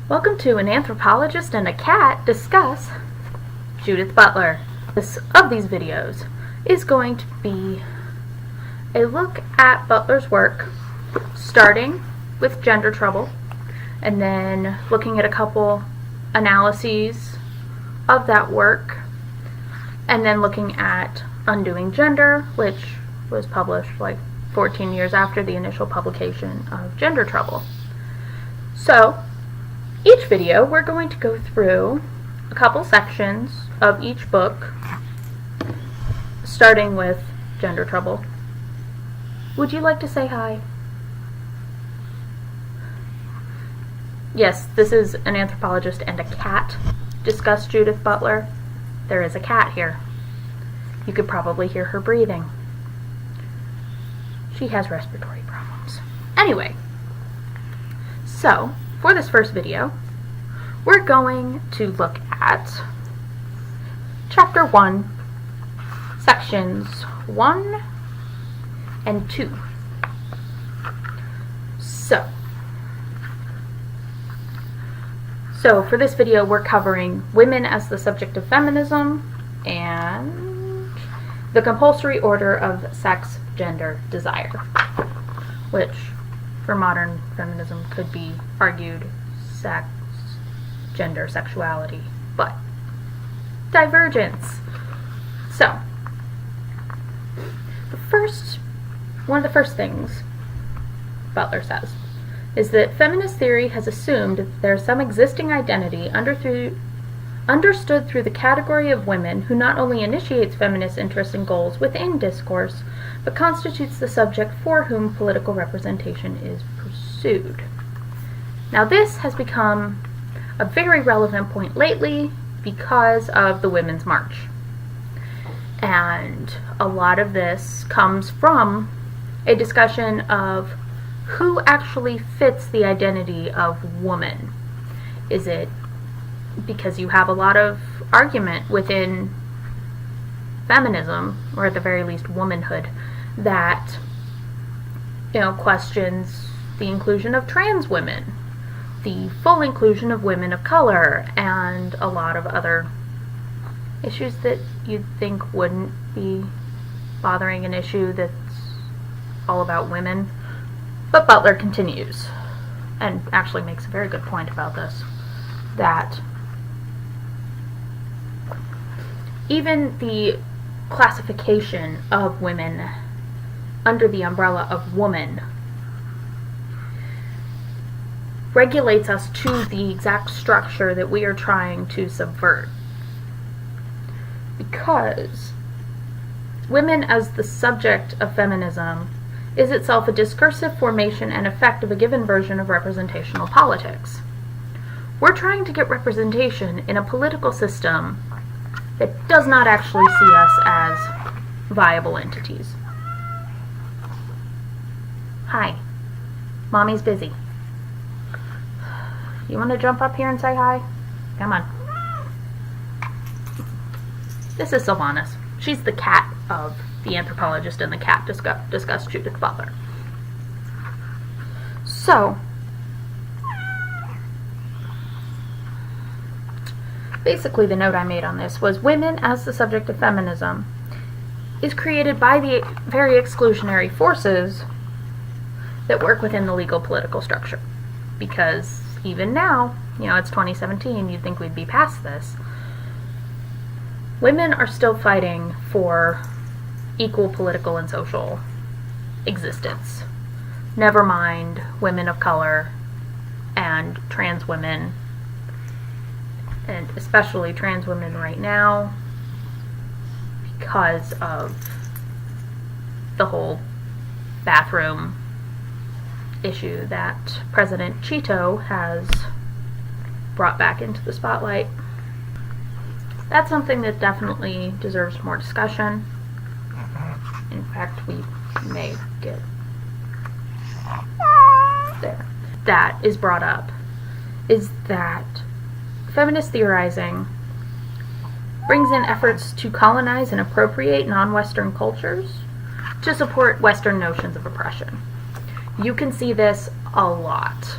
Welcome to An Anthropologist and a Cat Discuss Judith Butler. This of these videos is going to be a look at Butler's work, starting with gender trouble, and then looking at a couple analyses of that work, and then looking at Undoing Gender, which was published like 14 years after the initial publication of Gender Trouble. So, each video we're going to go through a couple sections of each book, starting with Gender Trouble. Would you like to say hi? Yes, this is An Anthropologist and a Cat Discuss Judith Butler. There is a cat here. You could probably hear her breathing. She has respiratory problems. Anyway, so for this first video, we're going to look at Chapter 1, Sections 1 and 2. So for this video, we're covering women as the subject of feminism and the compulsory order of sex, gender, desire, which for modern feminism could be argued sex, gender, sexuality, but divergence. So, one of the first things Butler says is that feminist theory has assumed that there is some existing identity understood through the category of women who not only initiates feminist interests and goals within discourse, but constitutes the subject for whom political representation is pursued. Now, this has become a very relevant point lately because of the Women's March. And a lot of this comes from a discussion of who actually fits the identity of woman. Is it because you have a lot of argument within feminism, or at the very least womanhood, that questions the inclusion of trans women, the full inclusion of women of color, and a lot of other issues that you'd think wouldn't be bothering an issue that's all about women. But Butler continues, and actually makes a very good point about this, that even the classification of women under the umbrella of woman regulates us to the exact structure that we are trying to subvert. Because women as the subject of feminism is itself a discursive formation and effect of a given version of representational politics. We're trying to get representation in a political system that does not actually see us as viable entities. Hi. Mommy's busy. You want to jump up here and say hi? Come on. This is Sylvanis. She's the cat of the Anthropologist and the Cat Discuss Judith Butler. So, basically the note I made on this was women as the subject of feminism is created by the very exclusionary forces that work within the legal political structure. Because even now, it's 2017, you'd think we'd be past this. Women are still fighting for equal political and social existence. Never mind women of color and trans women, and especially trans women right now because of the whole bathroom issue that President Cheeto has brought back into the spotlight. That's something that definitely deserves more discussion. In fact, we may get there. That is brought up is that feminist theorizing brings in efforts to colonize and appropriate non-Western cultures to support Western notions of oppression. You can see this a lot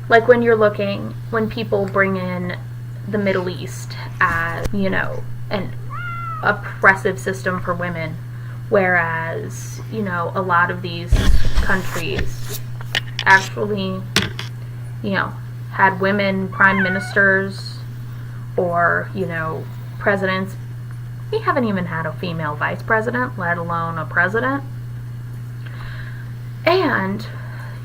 Like when people bring in the Middle East as, an oppressive system for women, whereas, a lot of these countries actually, had women prime ministers or, presidents. We haven't even had a female vice president, let alone a president. And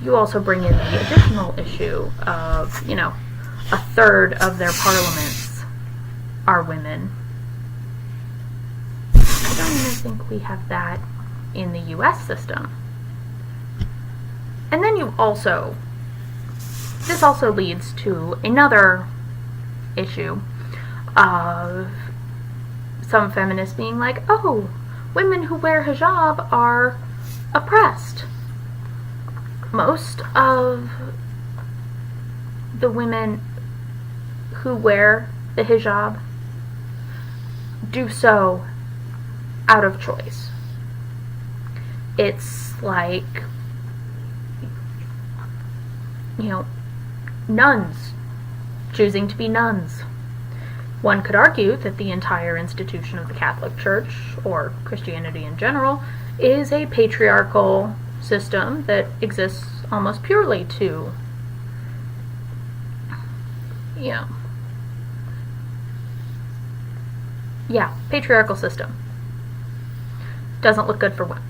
you also bring in the additional issue of, a third of their parliaments are women. I don't even think we have that in the U.S. system. And then this also leads to another issue of some feminists being like, oh, women who wear hijab are oppressed. Most of the women who wear the hijab do so out of choice. It's like, nuns choosing to be nuns. One could argue that the entire institution of the Catholic Church, or Christianity in general, is a patriarchal system that exists almost purely to, patriarchal system. Doesn't look good for women.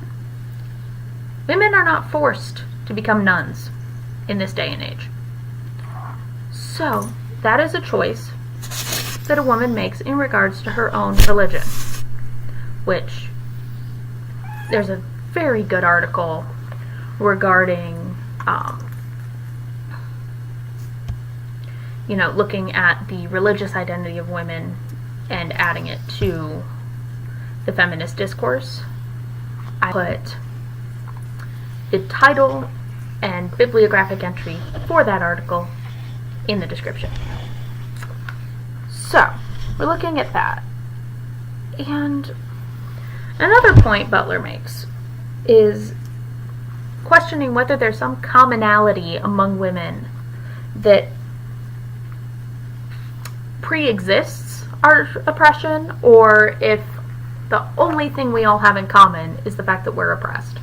Women are not forced to become nuns in this day and age. So, that is a choice that a woman makes in regards to her own religion, which there's a very good article regarding looking at the religious identity of women and adding it to the feminist discourse. I put the title and bibliographic entry for that article in the description. So, we're looking at that. And another point Butler makes is questioning whether there's some commonality among women that pre-exists our oppression, or if the only thing we all have in common is the fact that we're oppressed.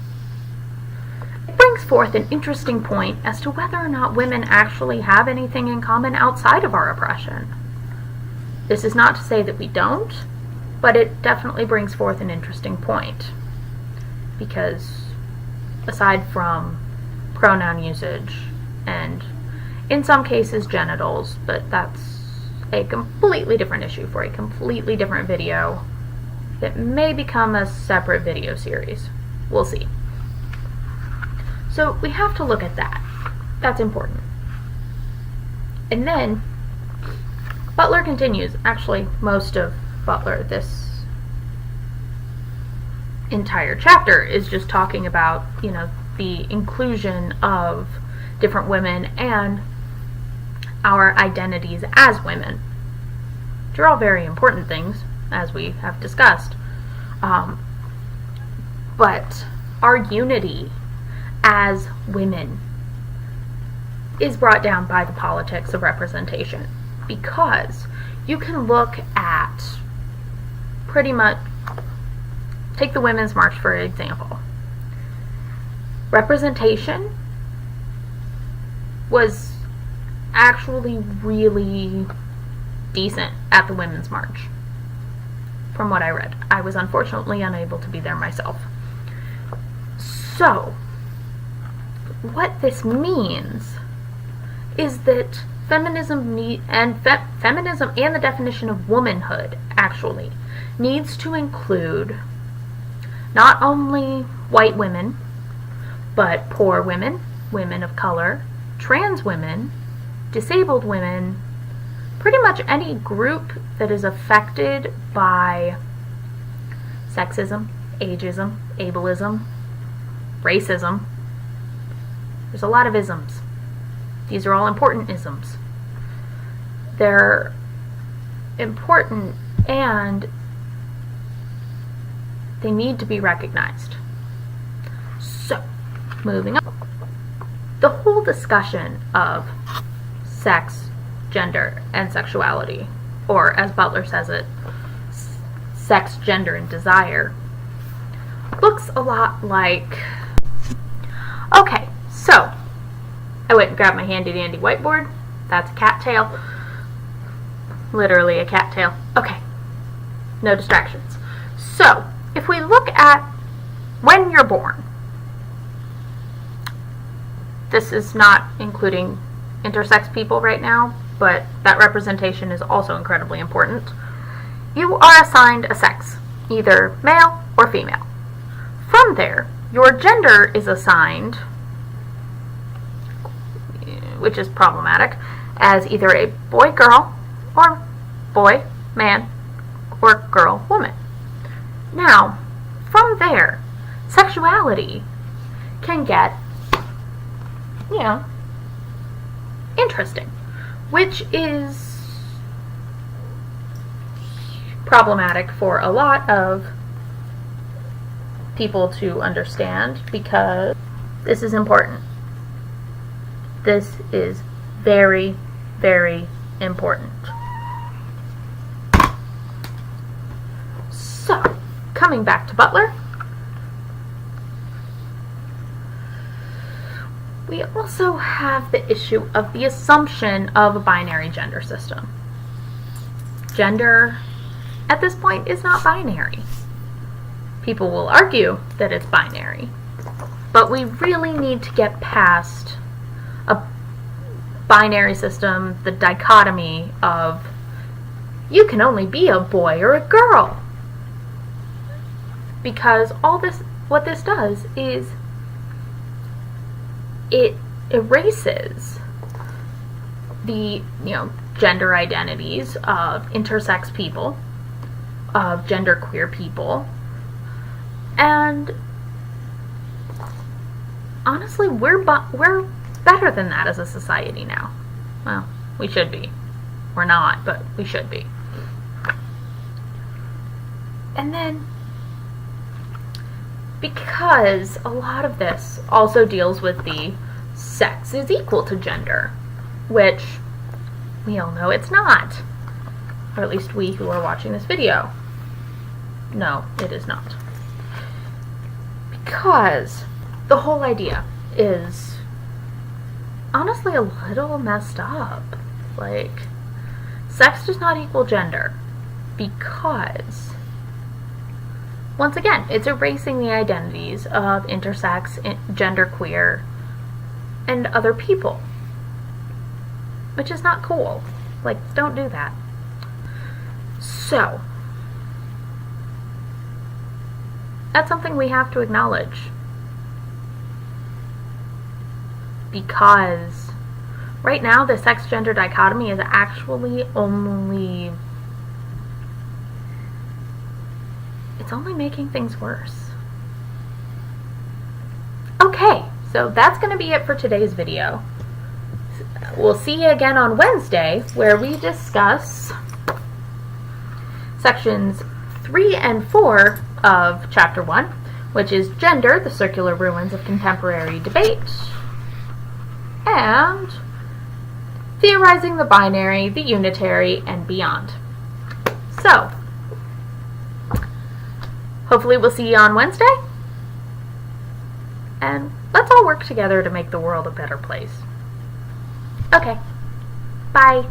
It brings forth an interesting point as to whether or not women actually have anything in common outside of our oppression. This is not to say that we don't, but it definitely brings forth an interesting point. Because aside from pronoun usage and in some cases genitals, but that's a completely different issue for a completely different video that may become a separate video series. We'll see. So we have to look at that. That's important. And then Butler continues, actually most of Butler, this entire chapter is just talking about, the inclusion of different women and our identities as women, which are all very important things, as we have discussed. But our unity as women is brought down by the politics of representation, because you can look at pretty much, take the Women's March for example. Representation was actually really decent at the Women's March, from what I read. I was unfortunately unable to be there myself. So, what this means is that feminism and the definition of womanhood actually needs to include not only white women, but poor women, women of color, trans women, disabled women, pretty much any group that is affected by sexism, ageism, ableism, racism. There's a lot of isms. These are all important isms. They're important and they need to be recognized. So, moving on. The whole discussion of sex, gender, and sexuality, or as Butler says it, sex, gender, and desire, looks a lot like... Okay, so I went and grabbed my handy dandy whiteboard. That's a cattail. Literally a cattail. Okay, no distractions. So, if we look at when you're born, this is not including intersex people right now, but that representation is also incredibly important. You are assigned a sex, either male or female. From there, your gender is assigned, which is problematic, as either a boy, girl, or boy, man, or girl, woman. Now, from there, sexuality can get, interesting, which is problematic for a lot of people to understand, because this is important. This is very, very important. So, coming back to Butler, we also have the issue of the assumption of a binary gender system. Gender, at this point, is not binary. People will argue that it's binary, but we really need to get past a binary system, the dichotomy of you can only be a boy or a girl. Because what this does is it erases the, gender identities of intersex people, of genderqueer people, and honestly, we're better than that as a society now. Well, we should be. We're not, but we should be. And then, because a lot of this also deals with the sex is equal to gender, which we all know it's not. Or at least we who are watching this video. No, it is not. Because the whole idea is honestly a little messed up. Like, sex does not equal gender, because once again, it's erasing the identities of intersex, genderqueer, and other people, which is not cool. Like, don't do that. So, that's something we have to acknowledge, because right now the sex-gender dichotomy is actually only making things worse. Okay, so that's going to be it for today's video. We'll see you again on Wednesday, where we discuss sections 3 and 4 of Chapter 1, which is Gender, the Circular Ruins of Contemporary Debate, and Theorizing the Binary, the Unitary, and Beyond. So, hopefully we'll see you on Wednesday, and let's all work together to make the world a better place. Okay, bye.